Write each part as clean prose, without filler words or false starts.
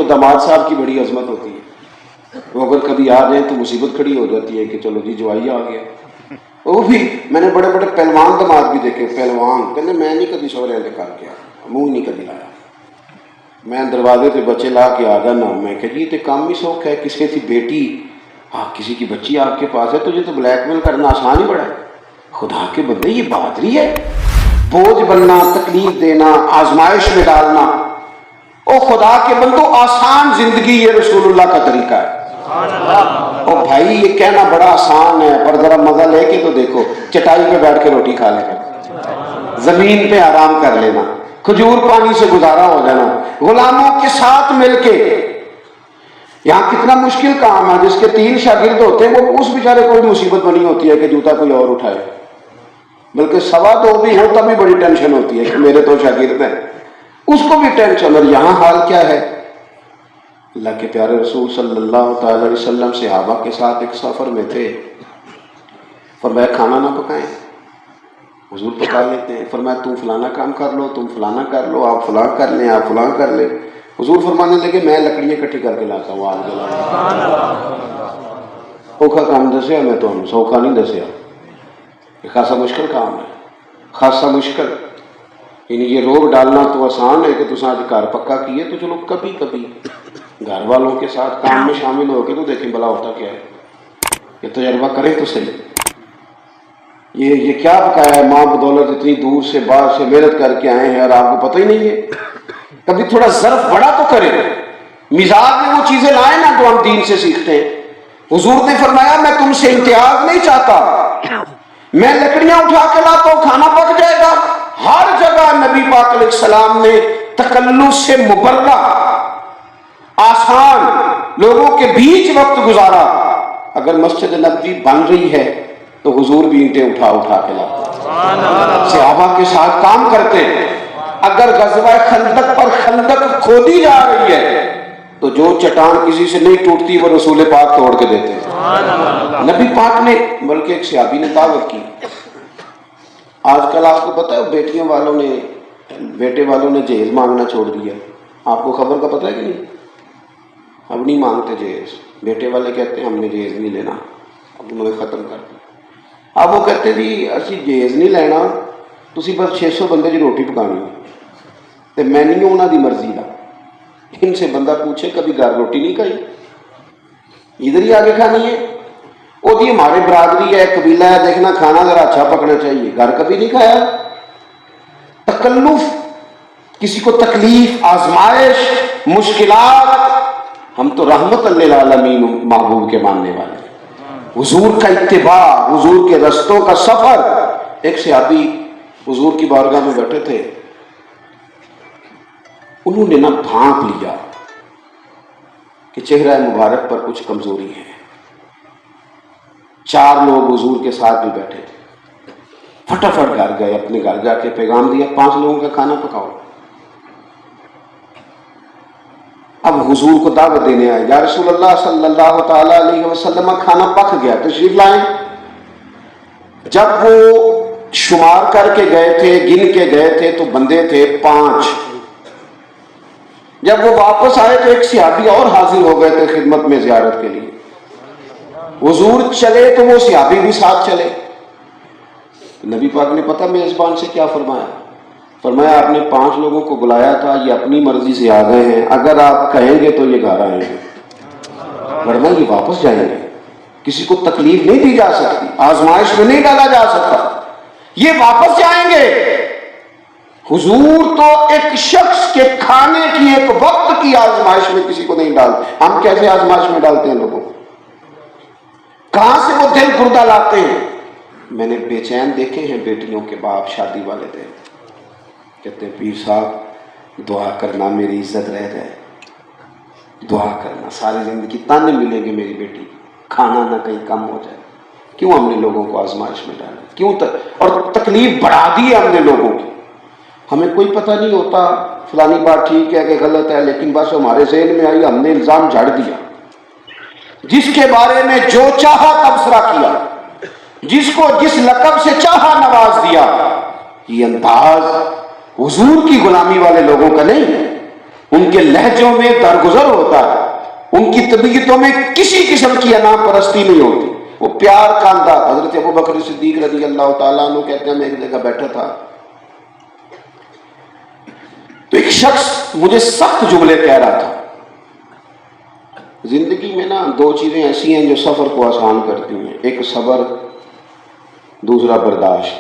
داماد صاحب کی بڑی عظمت ہوتی ہے، وہ اگر کبھی آ جائیں تو مصیبت کھڑی ہو جاتی ہے کہ چلو جی جوائی آ گیا۔ وہ بھی میں نے بڑے بڑے پہلوان داماد بھی دیکھے، پہلوان کہتے میں نہیں کبھی سورے لے کر کے آیا، منہ نہیں کبھی لایا، میں دروازے سے بچے لا کے آ جانا، میں کہ جی تو کام ہی سوکھ ہے، کسی کی بیٹی کسی کی بچی آپ کے پاس ہے، تجھے تو بلیک میل کرنا آسان ہی بڑا ہے۔ خدا کے بندے یہ بہادری ہے، بوجھ بننا، تکلیف دینا، آزمائش میں ڈالنا۔ او خدا کے بندو آسان زندگی یہ رسول اللہ کا طریقہ ہے۔ او بھائی یہ کہنا بڑا آسان ہے، پر ذرا مزہ لے کے تو دیکھو، چٹائی پہ بیٹھ کے روٹی کھا لینا، زمین پہ آرام کر لینا، کھجور پانی سے گزارا ہو جانا، غلاموں کے ساتھ مل کے۔ یہاں کتنا مشکل کام ہے، جس کے 3 شاگرد ہوتے ہیں وہ اس بیچارے کوئی مصیبت بنی ہوتی ہے کہ جوتا کوئی اور اٹھائے، بلکہ 2.25 بھی ہو تب بھی بڑی ٹینشن ہوتی ہے کہ میرے 2 شاگرد ہیں، اس کو بھی ٹینشن۔ اور یہاں حال کیا ہے؟ اللہ کے پیارے رسول صلی اللہ تعالی علیہ وسلم صحابہ کے ساتھ ایک سفر میں تھے، فرمایا کھانا نہ پکائیں، حضور پکا لیتے ہیں، فرمایا تم فلانا کام کر لو، تم فلانا کر لو، آپ فلاں کر لیں، آپ فلاں کر لیں۔ حضور فرمانے لگے میں لکڑیاں اکٹھی کر کے لاتا ہوں آگ جلا۔ اوکھا کام دسیا میں تو سوکھا نہیں دسیا، یہ خاصا مشکل کام ہے، خاصا مشکل۔ یعنی یہ روب ڈالنا تو آسان ہے کہ تُس آج گھر پکا کیے تو چلو کبھی کبھی گھر والوں کے ساتھ کام میں شامل ہو کے تو دیکھیں بلا ہوتا کیا ہے، یہ تجربہ کریں تو صحیح۔ یہ کیا پکایا ہے، ماں بدولت اتنی دور سے باہر سے محنت کر کے آئے ہیں اور آپ کو پتہ ہی نہیں ہے۔ کبھی تھوڑا ظرف بڑا تو کریں، مزاج میں وہ چیزیں لائیں نا جو ہم دین سے سیکھتے ہیں۔ حضور نے فرمایا میں تم سے امتیاز نہیں چاہتا، میں لکڑیاں اٹھا کے لاتا ہوں کھانا پک جائے گا۔ ہر جگہ نبی پاک علیہ السلام نے تکلف سے مبرہ آسان لوگوں کے بیچ وقت گزارا۔ اگر مسجد نبوی بن رہی ہے تو حضور بھی اینٹیں اٹھا کے لاتے، صحابہ کے ساتھ کام کرتے۔ اگر غزوہ خندق پر خندق کھودی جا رہی ہے تو جو چٹان کسی سے نہیں ٹوٹتی وہ رسول پاک توڑ کے دیتے ہیں۔ نبی پاک نے، بلکہ ایک صحابی نے دعوت کی۔ آج کل آپ کو پتہ ہے بیٹیوں والوں نے، بیٹے والوں نے جہیز مانگنا چھوڑ دیا، آپ کو خبر کا پتہ ہے کہ نہیں؟ اب نہیں مانگتے جہیز، بیٹے والے کہتے ہیں ہم نے جہیز نہیں لینا، اب انہوں نے ختم کر دیا۔ اب وہ کہتے جی اسی جہیز نہیں لینا، تسی بس 600 بندے کی روٹی پکانی تے میں نہیں ہوں انہاں دی مرضی دا۔ ان سے بندہ پوچھے کبھی گھر روٹی نہیں کھائی، ادھر ہی آگے کھانی ہے؟ وہ جی ہمارے برادری ہے، قبیلہ ہے، دیکھنا کھانا ذرا اچھا پکنا چاہیے، گھر کبھی نہیں کھایا۔ تکلف، کسی کو تکلیف، آزمائش، مشکلات۔ ہم تو رحمت للعالمین محبوب کے ماننے والے، حضور کا اتباع، حضور کے رستوں کا سفر۔ ایک صحابی حضور کی بارگاہ میں بیٹھے تھے، انہوں نے نہ بھانپ لیا کہ چہرہ مبارک پر کچھ کمزوری ہے۔ 4 لوگ حضور کے ساتھ بھی بیٹھے تھے، فٹافٹ گھر گئے، اپنے گھر جا کے پیغام دیا 5 لوگوں کا کھانا پکاؤ۔ اب حضور کو دعوت دینے آئے، یا رسول اللہ صلی اللہ تعالی علیہ وسلم کھانا پک گیا، تشریف لائیں۔ جب وہ شمار کر کے گئے تھے، گن کے گئے تھے تو بندے تھے 5۔ جب وہ واپس آئے تو ایک صحابی اور حاضر ہو گئے تھے خدمت میں زیارت کے لیے۔ حضور چلے تو وہ صحابی بھی ساتھ چلے۔ نبی پاک نے پتہ میزبان سے کیا فرمایا؟ فرمایا آپ نے 5 لوگوں کو بلایا تھا، یہ اپنی مرضی سے آ گئے ہیں، اگر آپ کہیں گے تو یہ گھر آئیں گے، ورنہ یہ واپس جائیں گے۔ کسی کو تکلیف نہیں دی جا سکتی، آزمائش میں نہیں ڈالا جا سکتا، یہ واپس جائیں گے۔ حضور تو ایک شخص کے کھانے کی، ایک وقت کی آزمائش میں کسی کو نہیں ڈالتے۔ ہم کیسے آزمائش میں ڈالتے ہیں لوگوں کو؟ کہاں سے وہ دل گردہ لاتے ہیں؟ میں نے بے چین دیکھے ہیں بیٹیوں کے باپ شادی والے دن کہتے ہیں پیر صاحب دعا کرنا میری عزت رہ جائے، دعا کرنا، ساری زندگی تانے ملیں گے میری بیٹی، کھانا نہ کہیں کم ہو جائے۔ کیوں ہم نے لوگوں کو آزمائش میں ڈالا؟ کیوں اور تکلیف بڑھا دی ہے ہم نے لوگوں کی۔ ہمیں کوئی پتہ نہیں ہوتا فلانی بات ٹھیک ہے کہ غلط ہے، لیکن بس ہمارے ذہن میں آئی، ہم نے الزام جھڑ دیا، جس کے بارے میں جو چاہا تبصرہ کیا، جس کو جس لقب سے چاہا نواز دیا۔ یہ انداز حضور کی غلامی والے لوگوں کا نہیں ہے۔ ان کے لہجوں میں درگزر ہوتا ہے، ان کی طبیعتوں میں کسی قسم کی انا پرستی نہیں ہوتی، وہ پیار کا انداز۔ حضرت ابو بکر صدیق رضی اللہ تعالیٰ عنہ کہتے ہیں میں ایک جگہ بیٹھا تھا تو ایک شخص مجھے سخت جملے کہہ رہا تھا۔ زندگی میں نا دو چیزیں ایسی ہیں جو سفر کو آسان کرتی ہیں، ایک صبر، دوسرا برداشت۔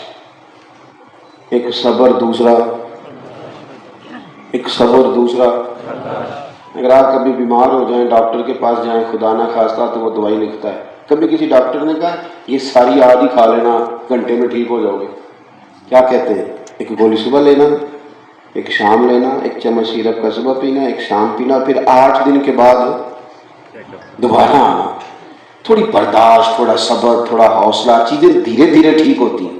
ایک صبر دوسرا اگر آپ کبھی بیمار ہو جائیں، ڈاکٹر کے پاس جائیں، خدا نہ خواستہ تو وہ دوائی لکھتا ہے۔ کبھی کسی ڈاکٹر نے کہا یہ ساری آج ہی کھا لینا، گھنٹے میں ٹھیک ہو جاؤ گے، کیا کہتے ہیں؟ ایک گولی صبح لینا، ایک شام لینا، ایک چمچ سیرپ کا صبح پینا، ایک شام پینا، پھر 8 دن کے بعد دوبارہ آنا۔ تھوڑی برداشت، تھوڑا صبر، تھوڑا حوصلہ، چیزیں دھیرے دھیرے ٹھیک ہوتی ہیں،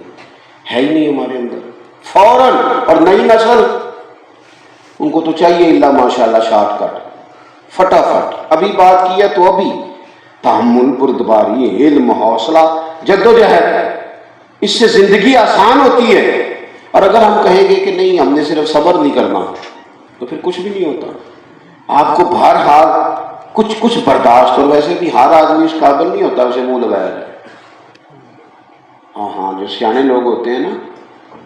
ہے ہی نہیں ہمارے اندر فوراً۔ اور نئی نسل ان کو تو چاہیے اللہ ماشاءاللہ شارٹ کٹ، فٹافٹ، ابھی بات کی ہے تو ابھی۔ تحمل، بردباری، علم، حوصلہ، جدوجہد، اس سے زندگی آسان ہوتی ہے۔ اور اگر ہم کہیں گے کہ نہیں ہم نے صرف صبر نہیں کرنا تو پھر کچھ بھی نہیں ہوتا۔ آپ کو بہرحال کچھ برداشت، اور ویسے بھی ہر آدمی اس قابل نہیں ہوتا اسے منہ لگایا جائے۔ ہاں جو سیانے لوگ ہوتے ہیں نا،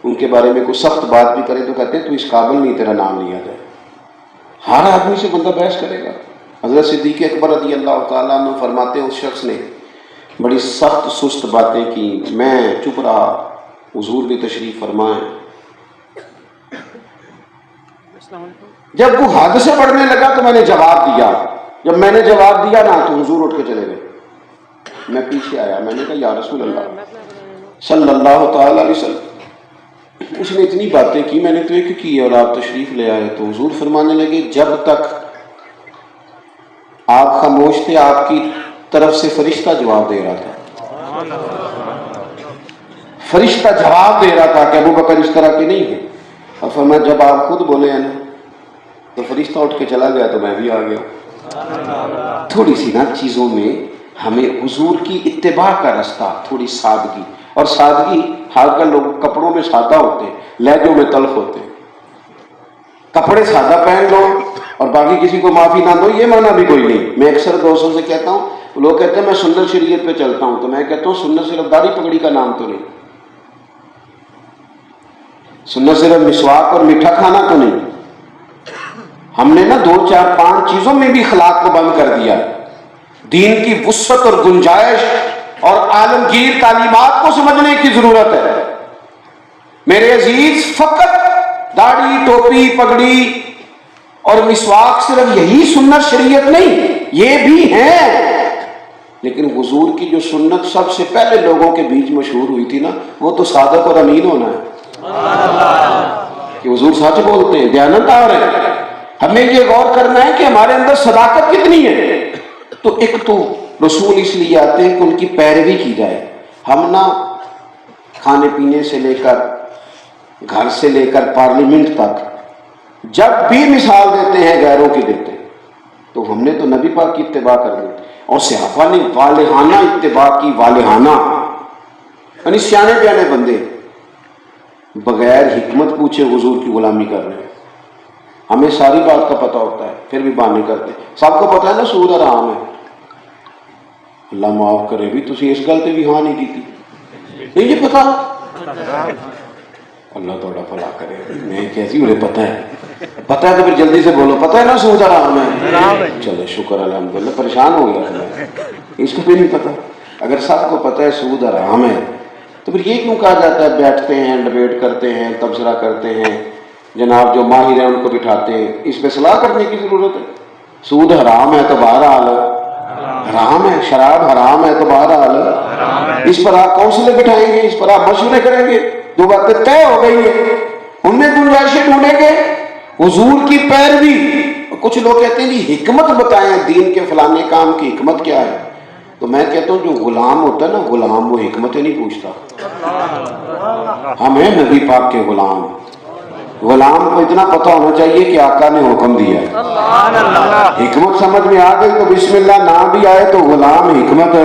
ان کے بارے میں کوئی سخت بات بھی کرے تو کہتے ہیں تو اس قابل نہیں تیرا نام لیا جائے۔ ہر آدمی سے بندہ بحث کرے گا۔ حضرت صدیق اکبر رضی اللہ تعالیٰ عنہ فرماتے ہیں اس شخص نے بڑی سخت سست باتیں کی، میں چپ رہا، حضور بھی تشریف فرمائیں۔ جب وہ حد سے بڑھنے لگا تو میں نے جواب دیا، جب میں نے جواب دیا نا تو حضور اٹھ کے چلے گئے۔ میں پیچھے آیا، میں نے کہا یا رسول اللہ صلی اللہ تعالی علیہ وسلم، اس نے اتنی باتیں کی، میں نے تو ایک کی اور آپ تشریف لے آئے۔ تو حضور فرمانے لگے جب تک آپ خاموش تھے آپ کی طرف سے فرشتہ جواب دے رہا تھا، فرشتہ جواب دے رہا تھا کہ ابو بکر اس طرح کے نہیں ہیں۔ اور فرمایا جب آپ خود بولے ہیں نا تو فرشتہ اٹھ کے چلا گیا تو میں بھی آ گیا۔ تھوڑی سی نا چیزوں میں ہمیں حضور کی اتباع کا رستہ، تھوڑی سادگی، اور سادگی حال کا لوگ کپڑوں میں سادہ ہوتے ہیں، لہجوں میں تلخ ہوتے ہیں۔ کپڑے سادہ پہن لو اور باقی کسی کو معافی نہ دو، یہ معنی بھی کوئی نہیں۔ میں اکثر دوستوں سے کہتا ہوں، لوگ کہتے ہیں میں سنت شریعت پہ چلتا ہوں، تو میں کہتا ہوں سنت صرف داڑھی پگڑی کا نام تو نہیں، سنت صرف مسواک اور میٹھا کھانا تو نہیں۔ ہم نے نا 2 4 5 چیزوں میں بھی اخلاق کو بند کر دیا۔ دین کی وسعت اور گنجائش اور عالمگیر تعلیمات کو سمجھنے کی ضرورت ہے میرے عزیز۔ فقط داڑھی، ٹوپی، پگڑی اور مسواک صرف یہی سنت شریعت نہیں، یہ بھی ہے، لیکن حضور کی جو سنت سب سے پہلے لوگوں کے بیچ مشہور ہوئی تھی نا، وہ تو صادق اور امین ہونا ہے کہ حضور سچ بولتے ہیں، دیانتدار ہیں۔ ہمیں یہ غور کرنا ہے کہ ہمارے اندر صداقت کتنی ہے۔ تو ایک تو رسول اس لیے آتے ہیں کہ ان کی پیروی کی جائے۔ ہم نہ کھانے پینے سے لے کر گھر سے لے کر پارلیمنٹ تک جب بھی مثال دیتے ہیں غیروں کی دیتے ہیں، تو ہم نے تو نبی پاک کی اتباع کر دی، اور صحابہ نے والہانہ اتباع کی، والہانہ، یعنی سیانے بیانے بندے بغیر حکمت پوچھے حضور کی غلامی کر رہے ہیں۔ ہمیں ساری بات کا پتہ ہوتا ہے پھر بھی بہانے کرتے ہیں۔ سب کو پتہ ہے نا سود حرام ہے، اللہ معاف کرے بھی تسی اس گل تے بھی ہاں نہیں کی نہیں جی پتہ، اللہ تھوڑا بھلا کرے، میں کیسی انہیں پتہ ہے تو پھر جلدی سے بولو پتہ ہے نا سود حرام ہے، چلو شکر الحمدللہ، پریشان ہو گیا تھا اس کو بھی نہیں پتہ۔ اگر سب کو پتہ ہے سود حرام ہے تو پھر یہ کیوں کہا جاتا ہے بیٹھتے ہیں، ڈبیٹ کرتے ہیں، تبصرہ کرتے ہیں، جناب جو ماہر ہیں ان کو بٹھاتے ہیں، اس پہ صلاح کرنے کی ضرورت ہے۔ سود حرام ہے تو بہرحال حرام ہے، شراب حرام ہے تو بہرحال اس پر آپ کونسلیں بٹھائیں گے، اس پر آپ مشورے کریں گے، 2 باتیں طے ہو گئی ہیں، ان میں گنجائشیں ڈھونڈیں گے۔ حضور کی پیروی، کچھ لوگ کہتے ہیں جی حکمت بتائیں دین کے فلانے کام کی حکمت کیا ہے، تو میں کہتا ہوں جو غلام ہوتا ہے نا غلام، وہ حکمتیں نہیں پوچھتا۔ ہم ہیں نبی پاک کے غلام، غلام کو اتنا پتہ ہونا چاہیے کہ آقا نے حکم دیا ہے، حکمت سمجھ میں آ گئی تو بسم اللہ، نہ بھی آئے تو غلام حکمت۔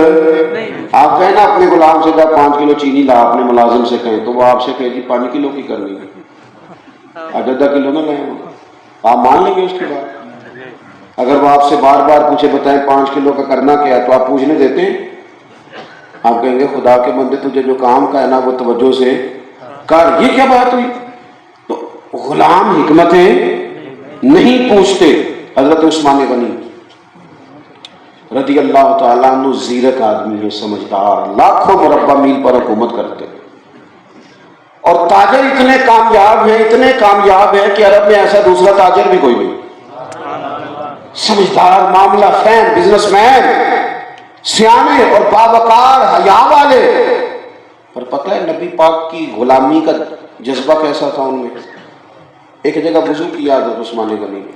آپ کہیں نا اپنے غلام سے جا 5 کلو چینی لا، اپنے ملازم سے کہیں تو وہ آپ سے کہے جی 5 کلو کی کرنی ہے، 1.5 کلو نہ لیں۔ آپ مان لیں گے اس کی بات؟ اگر وہ آپ سے بار بار پوچھے بتائیں 5 کلو کا کرنا کیا ہے، تو آپ پوچھنے دیتے ہیں؟ آپ کہیں گے خدا کے بندے تجھے جو کام کا ہے نا وہ توجہ سے کر. یہ کیا بات ہوئی؟ تو غلام حکمتیں نہیں پوچھتے. حضرت عثمان غنی رضی اللہ تعالیٰ عنہ زیرک آدمی ہے، سمجھدار، لاکھوں مربع میل پر حکومت کرتے، اور تاجر اتنے کامیاب ہیں کہ عرب میں ایسا دوسرا تاجر بھی کوئی نہیں. سمجھدار، معاملہ فہم، بزنس مین، سیانے اور باوقار، حیا والے. پر پتہ ہے نبی پاک کی غلامی کا جذبہ کیسا تھا ان میں؟ ایک جگہ وضو کیا حضرت عثمان غنی نے،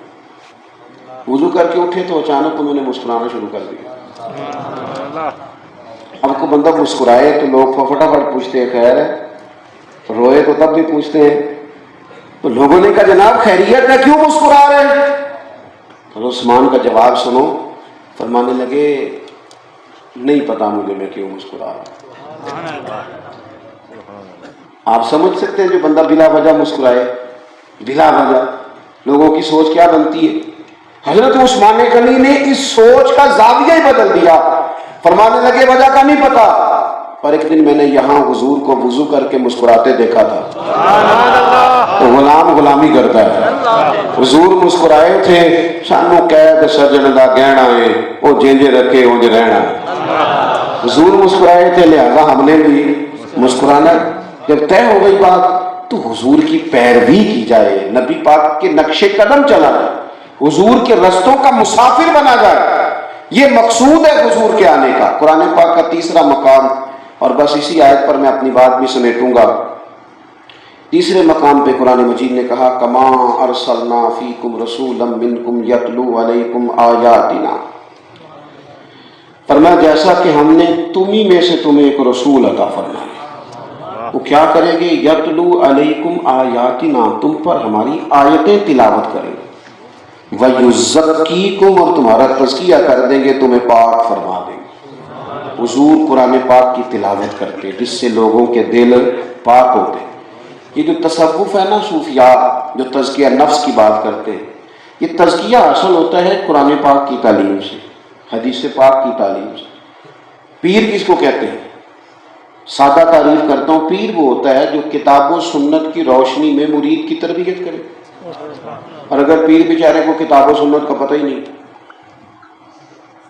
وضو کر کے اٹھے تو اچانک انہوں نے مسکرانا شروع کر دیا. اب کو بندہ مسکرائے تو لوگ فٹافٹ پوچھتے ہیں خیر ہے، روئے تو تب بھی پوچھتے ہیں. تو لوگوں نے کہا جناب خیریت ہے، کیوں مسکرا رہے ہیں؟ اور عثمان کا جواب سنو، فرمانے لگے نہیں پتا مجھے میں کیوں مسکرا رہا. آپ سمجھ سکتے ہیں جو بندہ بلا وجہ مسکرائے، بلا وجہ، لوگوں کی سوچ کیا بنتی ہے. حضرت عثمان غنی نے اس سوچ کا زاویہ ہی بدل دیا. فرمانے لگے وجہ کا نہیں پتا، پر ایک دن میں نے یہاں حضور کو وضو کر کے مسکراتے دیکھا تھا. تو غلام غلامی کرتا ہے. حضور مسکرائے تھے، سانو قید سجن دا گہنا ہے، وہ جینجے رکھے اونج رہنا. حضور مسکرائے تھے لہذا ہم نے بھی مسکرانا. جب طے ہو گئی بات تو حضور کی پیروی کی جائے، نبی پاک کے نقش قدم چلا جائے، حضور کے رستوں کا مسافر بنا جائے. یہ مقصود ہے حضور کے آنے کا. قرآن پاک کا تیسرا مقام، اور بس اسی آیت پر میں اپنی بات بھی سمیٹوں گا. تیسرے مقام پہ قرآن مجید نے کہا کما ارسلنا فیکم رسولا منکم یتلو علیکم آیاتنا. فرمایا جیسا کہ ہم نے تمہیں میں سے تمہیں ایک رسول عطا فرمایا. وہ کیا کریں گے؟ یتلو علیکم آیاتنا، تم پر ہماری آیتیں تلاوت کریں گے. وَيُزَكِّيكُمْ، اور تمہارا تزکیہ کر دیں گے، تمہیں پاک فرما دیں گے. حضور قرآن پاک کی تلاوت کرتے جس سے لوگوں کے دل پاک ہوتے. یہ جو تصوف ہے نا صوفیاء جو تزکیہ نفس کی بات کرتے ہیں، یہ تزکیہ حاصل ہوتا ہے قرآن پاک کی تعلیم سے، حدیث پاک کی تعلیم سے. پیر کس کو کہتے ہیں؟ سادہ تعریف کرتا ہوں، پیر وہ ہوتا ہے جو کتاب و سنت کی روشنی میں مرید کی تربیت کرے. اور اگر پیر بیچارے کو کتاب و سنت کا پتہ ہی نہیں،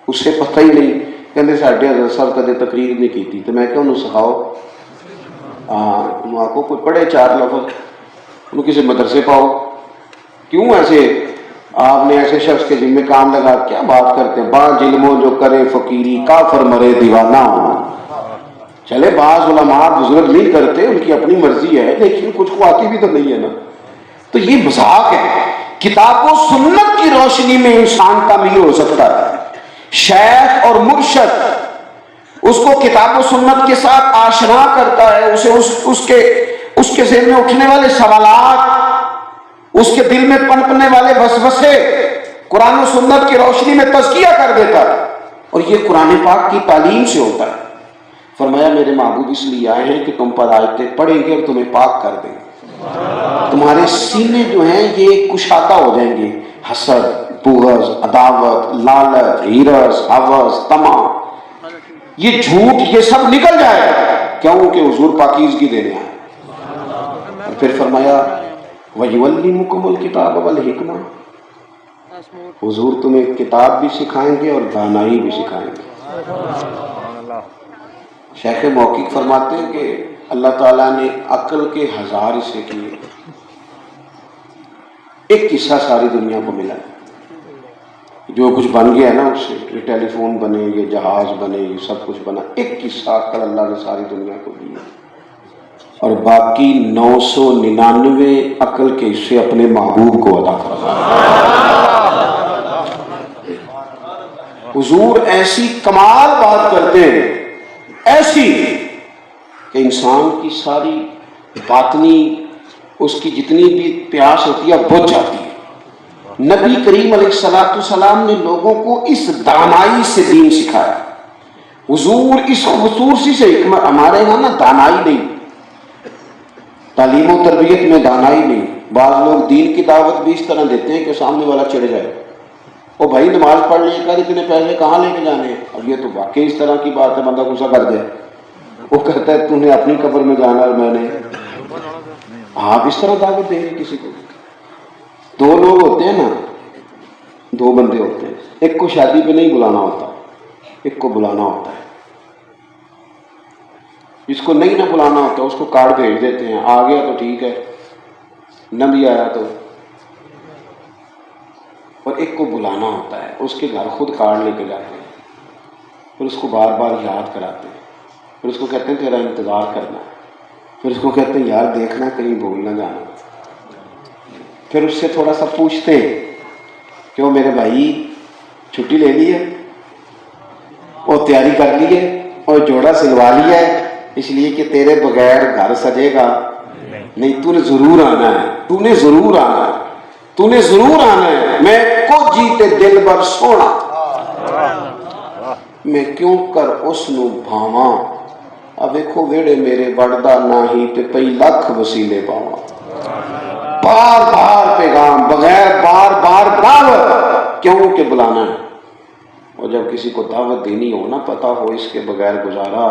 اسے پتہ ہی نہیں، کہتے ساڈے حضرت صاحب کدے تقریر نہیں کی تھی، تو میں کہ انہوں سکھاؤ، آپ کو کوئی پڑھے 4 لفظ، انہوں کسی مدرسے پاؤ. کیوں ایسے آپ نے ایسے شخص کے ذمہ کام لگا؟ کیا بات کرتے ہیں، بعض علموں جو کرے فقیری کافر مرے دیوانہ ہو. چلے بعض علماء بزرگ نہیں کرتے، ان کی اپنی مرضی ہے، لیکن کچھ کو آتی بھی تو نہیں ہے نا. تو یہ مذاق ہے. کتاب و سنت کی روشنی میں انسان تعمیر ہو سکتا ہے. شیخ اور مرشد اس کو کتاب و سنت کے ساتھ آشنا کرتا ہے، اسے اس کے ذہن میں اٹھنے والے سوالات، اس کے دل میں پنپنے والے وسوسے قرآن و سنت کی روشنی میں تزکیہ کر دیتا ہے. اور یہ قرآن پاک کی تعلیم سے ہوتا ہے. فرمایا میرے محبوب اس لیے آئے ہیں کہ تم پر آیتیں پڑھیں گے اور تمہیں پاک کر دیں گے. تمہارے سینے جو ہیں یہ کشادہ ہو جائیں گے. حسد، بغض، عداوت، لالچ، ہرس، ہوس، طمع، یہ جھوٹ، یہ سب نکل جائے. کیوں کہ حضور پاکیزگی دینے آئے. اور پھر فرمایا وَيُعَلِّمُكُمُ الْكِتَابَ وَالْحِكْمَةَ، حضور تمہیں کتاب بھی سکھائیں گے اور دانائی بھی سکھائیں گے. شیخ محقق فرماتے ہیں کہ اللہ تعالیٰ نے عقل کے 1000 حصے کیے، ایک حصہ ساری دنیا کو ملا. جو کچھ بن گیا ہے نا اس سے، یہ ٹیلی فون بنے، یہ جہاز بنے، یہ سب کچھ بنا، ایک حصہ عقل اللہ نے ساری دنیا کو دی. اور باقی 999 عقل کے حصے اپنے محبوب کو عطا فرمایا. حضور ایسی کمال بات کرتے ہیں، ایسی کہ انسان کی ساری باطنی، اس کی جتنی بھی پیاس ہوتی ہے بجھ جاتی ہے. نبی کریم علیہ السلام نے لوگوں کو اس دانائی سے دین سکھایا. حضور اس خصوصی سے حکمت، ہمارے یہاں نا دانائی نہیں، تعلیم و تربیت میں دانائی نہیں، بعض لوگ دین کی دعوت بھی اس طرح دیتے ہیں کہ سامنے والا چڑھ جائے، او بھائی نماز پڑھ لی کر اتنے پیسے کہاں لے کے جانے ہیں؟ اور یہ تو واقعی اس طرح کی بات ہے، بندہ غصہ کر جائے، وہ کہتا ہے تو نے اپنی قبر میں جانا اور میں نے، آپ اس طرح دعوت دیں گے کسی کو؟ دو لوگ ہوتے ہیں نا، دو بندے ہوتے ہیں، ایک کو شادی پہ نہیں بلانا ہوتا، ایک کو بلانا ہوتا ہے، جس کو نہیں نہ بلانا ہوتا اس کو کارڈ بھیج دیتے ہیں، آ گیا تو ٹھیک ہے، نہ بھی آیا تو، اور ایک کو بلانا ہوتا ہے، اس کے گھر خود کارڈ لے کے جاتے ہیں، پھر اس کو بار بار یاد کراتے ہیں، پھر اس کو کہتے ہیں تیرا انتظار کرنا ہے، پھر اس کو کہتے ہیں یار دیکھنا کہیں بھول نہ جانا، پھر اس سے تھوڑا سا پوچھتے ہیں کہ وہ میرے بھائی چھٹی لے لی ہے، اور تیاری کر لی ہے، اور جوڑا سلوا لیا ہے، اس لیے کہ تیرے بغیر گھر سجے گا نہیں، تو نے ضرور آنا ہے، تو نے ضرور آنا ہے، تو نے ضرور آنا ہے، میں کو جیتے دل بر سونا، میں کیوں کر اس نو بھاواں، اب دیکھو ویڑے میرے وڑدا نہ ہی تے پئی لکھ وسیلے پاواں، بار بار پیغام بغیر بار بار دعوت، کیوں کہ بلانا ہے، اور جب کسی کو دعوت دینی ہو نا، پتہ ہو اس کے بغیر گزارا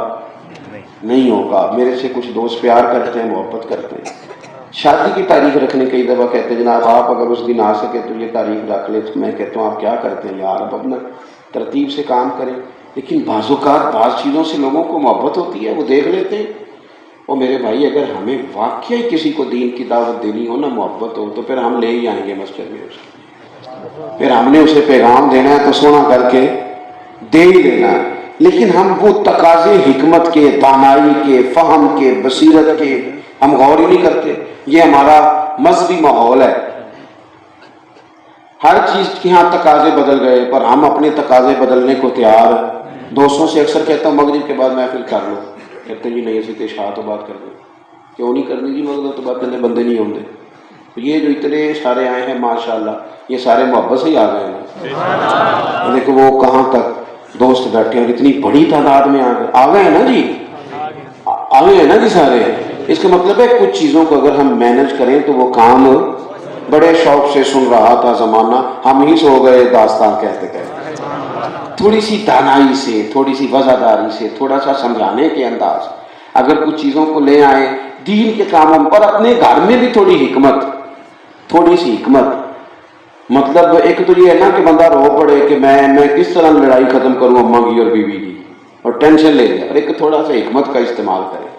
نہیں ہوگا۔ میرے سے کچھ دوست پیار کرتے ہیں، محبت کرتے ہیں، شادی کی تاریخ رکھنے کئی دفعہ کہتے ہیں جناب آپ اگر اس دن آ سکے تو یہ تاریخ رکھ لیں، تو میں کہتا ہوں آپ کیا کرتے ہیں یار، اب اپنا ترتیب سے کام کریں، لیکن بعض اوقات بعض چیزوں سے لوگوں کو محبت ہوتی ہے، وہ دیکھ لیتے ہیں، اور میرے بھائی اگر ہمیں واقعی کسی کو دین کی دعوت دینی ہو نا، محبت ہو، تو پھر ہم لے ہی آئیں گے مسجد میں اسے، پھر ہم نے اسے پیغام دینا ہے تو سونا کر کے دے ہی دینا ہے، لیکن ہم وہ تقاضے حکمت کے، دانائی کے، فہم کے، بصیرت کے ہم غور ہی نہیں کرتے۔ یہ ہمارا مذہبی ماحول ہے، ہر چیز کے ہاں تقاضے بدل گئے، پر ہم اپنے تقاضے بدلنے کو تیار۔ دوستوں سے اکثر کہتا ہوں مغرب کے بعد محفل کر لو، کہتے ہیں جی نہیں اسی عشاء تو بات کر لیں، کیوں نہیں کرنی جی مغرب تو بات کرنے بندے نہیں ہوندے، یہ جو اتنے سارے آئے ہیں ماشاءاللہ یہ سارے محبت سے ہی آ گئے ہیں، دیکھو وہ کہاں تک دوست بیٹھے ہیں، اتنی بڑی تعداد میں آ گئے ہیں نا جی، آ گئے ہیں نا جی سارے۔ اس کا مطلب ہے کچھ چیزوں کو اگر ہم مینج کریں تو وہ کام بڑے شوق سے سن رہا تھا زمانہ، ہم ہی سو گئے داستان کہتے کہتے، تھوڑی سی دانائی سے، تھوڑی سی وضاحت سے، تھوڑا سا سمجھانے کے انداز، اگر کچھ چیزوں کو لے آئیں دین کے کاموں پر، اپنے گھر میں بھی تھوڑی حکمت، تھوڑی سی حکمت، مطلب ایک تو یہ ہے نا کہ بندہ رو پڑے کہ میں کس طرح لڑائی ختم کروں اماں کی اور بیوی کی، اور ٹینشن لے لے، اور ایک تھوڑا سا حکمت کا استعمال کرے،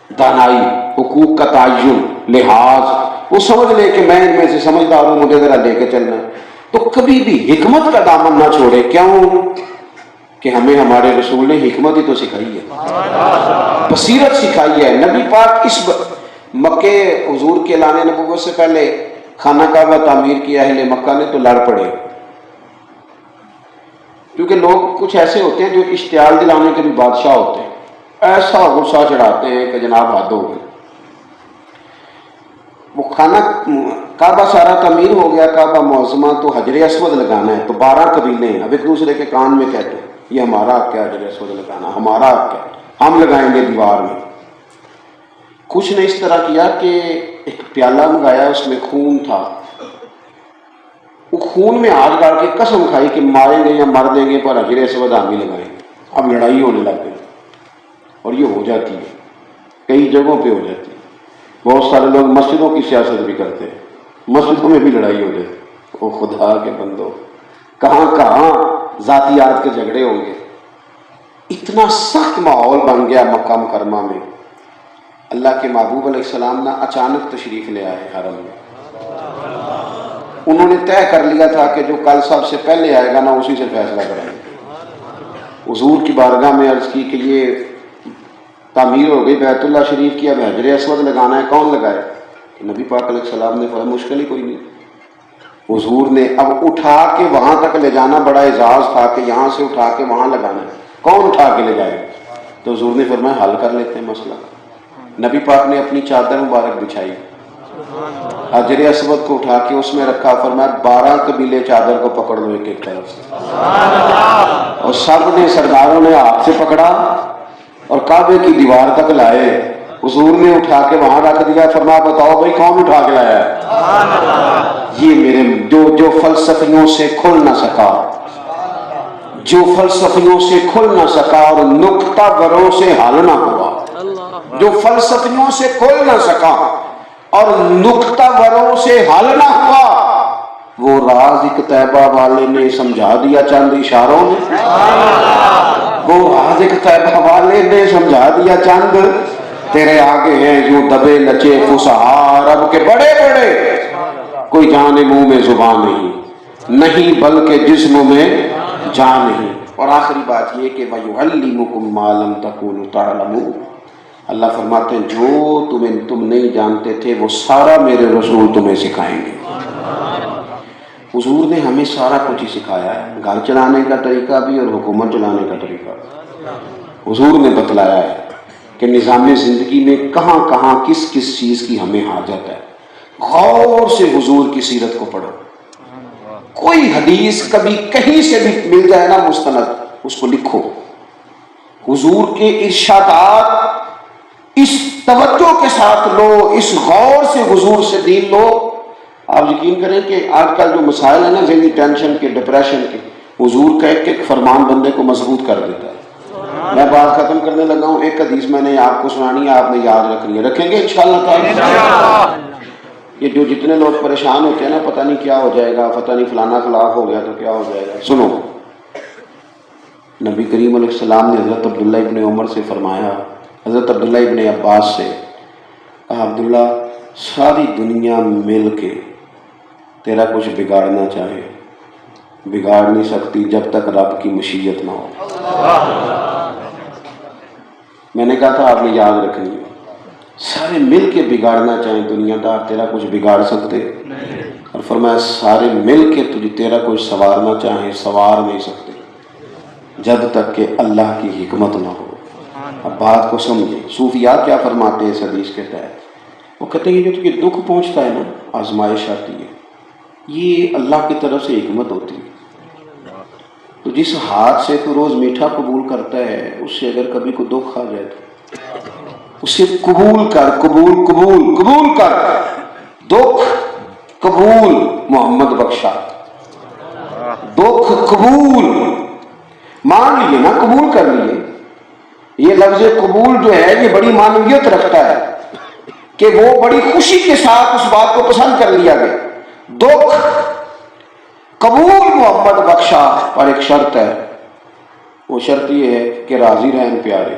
دانائی، حقوق کا تعین، لحاظ، وہ سمجھ لے کہ میں ان میں سے سمجھدار ہوں، مجھے ذرا لے کے چلنا ہے، تو کبھی بھی حکمت کا دامن نہ چھوڑے، کیوں کہ ہمیں ہمارے رسول نے حکمت ہی تو سکھائی ہے، بصیرت سکھائی ہے۔ نبی پاک اس مکے حضور کے اعلان نبوت سے پہلے خانہ کعبہ تعمیر کیا، اہل مکہ نے تو لڑ پڑے، کیونکہ لوگ کچھ ایسے ہوتے ہیں جو اشتعال دلانے کے بھی بادشاہ ہوتے ہیں، ایسا غصہ چڑھاتے ہیں کہ جناب حد ہو گئی۔ وہ خانہ کعبہ سارا تعمیر ہو گیا، کعبہ معظمہ، تو حجر اسود لگانا ہے، تو 12 قبیلے ہیں، اب ایک دوسرے کے کان میں کہتے ہیں یہ ہمارا حق ہے حجر اسود لگانا، ہمارا حق ہے، ہم لگائیں گے دیوار میں۔ کچھ نے اس طرح کیا کہ ایک پیالہ منگایا، اس میں خون تھا، وہ خون میں ہاتھ ڈال کے قسم کھائی کہ ماریں گے یا مر دیں گے پر حجر اسود ہم ہی لگائیں گے۔ اب لڑائی ہونے لگ گئی، اور یہ ہو جاتی ہے، کئی جگہوں پہ ہو جاتی ہے، بہت سارے لوگ مسجدوں کی سیاست بھی کرتے ہیں، مسجدوں میں بھی لڑائی ہو جاتی، وہ خدا کے بندو کہاں کہاں ذاتیات کے جھگڑے ہوں گے۔ اتنا سخت ماحول بن گیا مکہ مکرمہ میں، اللہ کے محبوب علیہ السلام نے اچانک تشریف لے آئے حرم میں، انہوں نے طے کر لیا تھا کہ جو کل سب سے پہلے آئے گا نا اسی سے فیصلہ کریں گے۔ حضور کی بارگاہ میں عرض کی کہ یہ تعمیر ہو گئی بیت اللہ شریف کی، اب حجر اسود لگانا ہے، کون لگائے؟ نبی پاک علیہ السلام نے فرمایا مشکل ہی کوئی نہیں۔ حضور نے اب اٹھا کے وہاں تک لے جانا بڑا اعزاز تھا کہ یہاں سے اٹھا کے وہاں لگانا ہے، کون اٹھا کے لے جائے؟ تو حضور نے فرمایا حل کر لیتے ہیں مسئلہ۔ نبی پاک نے اپنی چادر مبارک بچھائی، حجر اسود کو اٹھا کے اس میں رکھا، فرمایا 12 قبیلے چادر کو پکڑ لو ایک ایک طرف سے، اور سب نے سرداروں نے ہاتھ سے پکڑا اور کعبے کی دیوار تک لائے، حضور نے اٹھا کے وہاں رکھ دیا، فرمایا بتاؤ بھائی کون اٹھا کے لایا ہے؟ یہ میرے جو فلسفیوں سے کھل نہ سکا، جو فلسفیوں سے کھل نہ سکا اور نکتہ بروں سے حل نہ ہوا، جو فلسفیوں سے کھل نہ سکا اور نکتہ بروں سے حل نہ ہوا، وہ راز ایک طیبہ والے نے سمجھا دیا چند اشاروں میں، وہ راز ایک طیبہ والے نے سمجھا دیا چند، تیرے آگے ہیں یوں دبے نچے فصحا عرب کے بڑے بڑے، کوئی جان منہ میں زبان نہیں بلکہ جسم میں جان نہیں۔ اور آخری بات یہ کہ وَيُعَلِّمُكُم مَّا لَمْ تَكُونُوا تَعْلَمُونَ، اللہ فرماتے ہیں جو تم نہیں جانتے تھے وہ سارا میرے رسول تمہیں سکھائیں گے۔ حضور نے ہمیں سارا کچھ ہی سکھایا ہے، گھر چلانے کا طریقہ بھی اور حکومت چلانے کا طریقہ بھی حضور نے بتلایا ہے کہ نظام زندگی میں کہاں کہاں کس کس چیز کی ہمیں حاجت ہے۔ غور سے حضور کی سیرت کو پڑھو، کوئی حدیث کبھی کہیں سے بھی مل جائے نا مستند، اس کو لکھو۔ حضور کے ارشادات اس توجہ کے ساتھ لو، اس غور سے حضور سے دین لو۔ آپ یقین کریں کہ آج کل جو مسائل ہیں نا ذہنی ٹینشن کے، ڈپریشن کے، حضور کا ایک فرمان بندے کو مضبوط کر دیتا ہے۔ میں بات ختم کرنے لگا ہوں، ایک حدیث میں نے آپ کو سنانی ہے، آپ نے یاد رکھنی ہے، رکھیں گے انشاءاللہ تعالی۔ یہ جو جتنے لوگ پریشان ہوتے ہیں نا پتہ نہیں کیا ہو جائے گا، پتہ نہیں فلانا خلاف ہو گیا تو کیا ہو جائے گا، سنو۔ نبی کریم علیہ السلام نے حضرت عبداللہ ابن عمر سے فرمایا، حضرت عبداللہ ابن عباس سے، عبداللہ ساری دنیا مل کے تیرا کچھ بگاڑنا چاہے، بگاڑ نہیں سکتی جب تک رب کی مشیت نہ ہو۔ میں نے کہا تھا آپ نے یاد رکھنی ہے، سارے مل کے بگاڑنا چاہیں دنیا دار تیرا کچھ بگاڑ سکتے، اور فرمایا سارے مل کے تیرا کچھ سوارنا چاہیں سوار نہیں سکتے جب تک کہ اللہ کی حکمت نہ ہو۔ اب بات کو سمجھیں، صوفیاء کیا فرماتے ہیں اس حدیث کے تحت؟ وہ کہتے ہیں جو تجھے دکھ پہنچتا ہے نا، آزمائش آتی ہے، یہ اللہ کی طرف سے حکمت ہوتی ہے۔ تو جس ہاتھ سے تو روز میٹھا قبول کرتا ہے، اس سے اگر کبھی کو دکھ آ جائے تو اسے قبول کر، قبول کر، دکھ قبول، محمد بخشا، دکھ قبول، مان لیے نا، قبول کر لیے۔ یہ لفظ قبول جو ہے یہ بڑی معنویت رکھتا ہے کہ وہ بڑی خوشی کے ساتھ اس بات کو پسند کر لیا گیا۔ دکھ قبول محمد بخشا، پر ایک شرط ہے، وہ شرط یہ ہے کہ راضی رہیں پیارے۔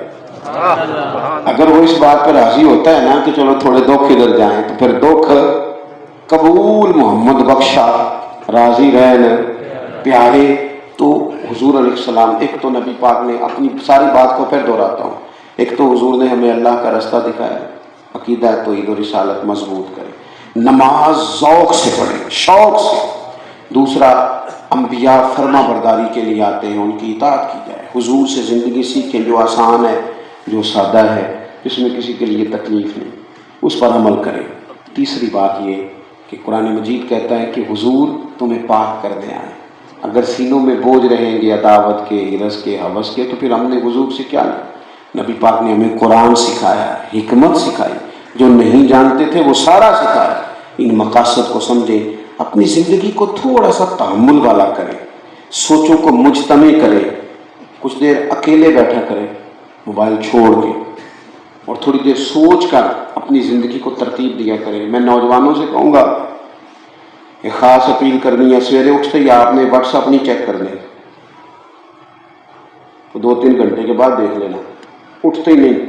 اگر وہ اس بات پر راضی ہوتا ہے نا کہ چلو تھوڑے دکھ ادھر جائیں، تو پھر دکھ قبول محمد بخشا، راضی رہیں پیارے۔ تو حضور علیہ السلام، ایک تو نبی پاک نے اپنی ساری بات کو پھر دہراتا ہوں، ایک تو حضور نے ہمیں اللہ کا رستہ دکھایا، عقیدہ توحید و رسالت مضبوط کرے، نماز ذوق سے پڑھیں، شوق سے۔ دوسرا، انبیاء فرما برداری کے لیے آتے ہیں، ان کی اطاعت کی جائے، حضور سے زندگی سیکھیں جو آسان ہے، جو سادہ ہے، جس میں کسی کے لیے تکلیف نہیں، اس پر عمل کریں۔ تیسری بات یہ کہ قرآن مجید کہتا ہے کہ حضور تمہیں پاک کرنے آئے۔ اگر سینوں میں بوجھ رہیں گے عداوت کے، ہرس کے، ہوس کے، تو پھر ہم نے حضور سے کیا لیا؟ نبی پاک نے ہمیں قرآن سکھایا، حکمت سکھائی، جو نہیں جانتے تھے وہ سارا سکھایا۔ ان مقاصد کو سمجھیں، اپنی زندگی کو تھوڑا سا تحمل والا کریں، سوچوں کو مجتمع کریں، کچھ دیر اکیلے بیٹھا کریں موبائل چھوڑ کے، اور تھوڑی دیر سوچ کر اپنی زندگی کو ترتیب دیا کریں۔ میں نوجوانوں سے کہوں گا، ایک خاص اپیل کرنی ہے، سویرے اٹھتے ہی آپ نے واٹس ایپ نہیں چیک کرنے، تو 2-3 گھنٹے کے بعد دیکھ لینا، اٹھتے ہی نہیں،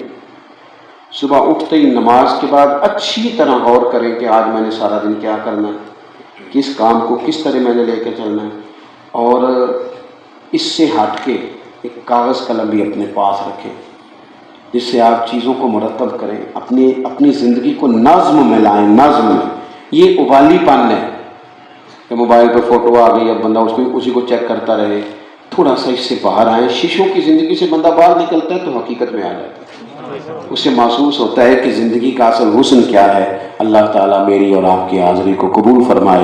صبح اٹھتے ہی نماز کے بعد اچھی طرح غور کریں کہ آج میں نے سارا دن کیا کرنا ہے، کس کام کو کس طرح میں نے لے کے چلنا ہے، اور اس سے ہٹ کے ایک کاغذ قلم بھی اپنے پاس رکھیں جس سے آپ چیزوں کو مرتب کریں، اپنی زندگی کو نظم میں لائیں، نظم میں۔ یہ ابالی پن ہے کہ موبائل پہ فوٹو آ گئی، اب بندہ اسی کو چیک کرتا رہے۔ تھوڑا سا اس سے باہر آئیں، شیشوں کی زندگی سے بندہ باہر نکلتا ہے تو حقیقت میں آ جاتا ہے، اسے محسوس ہوتا ہے کہ زندگی کا اصل حسن کیا ہے۔ اللہ تعالیٰ میری اور آپ کی حاضری کو قبول فرمائے۔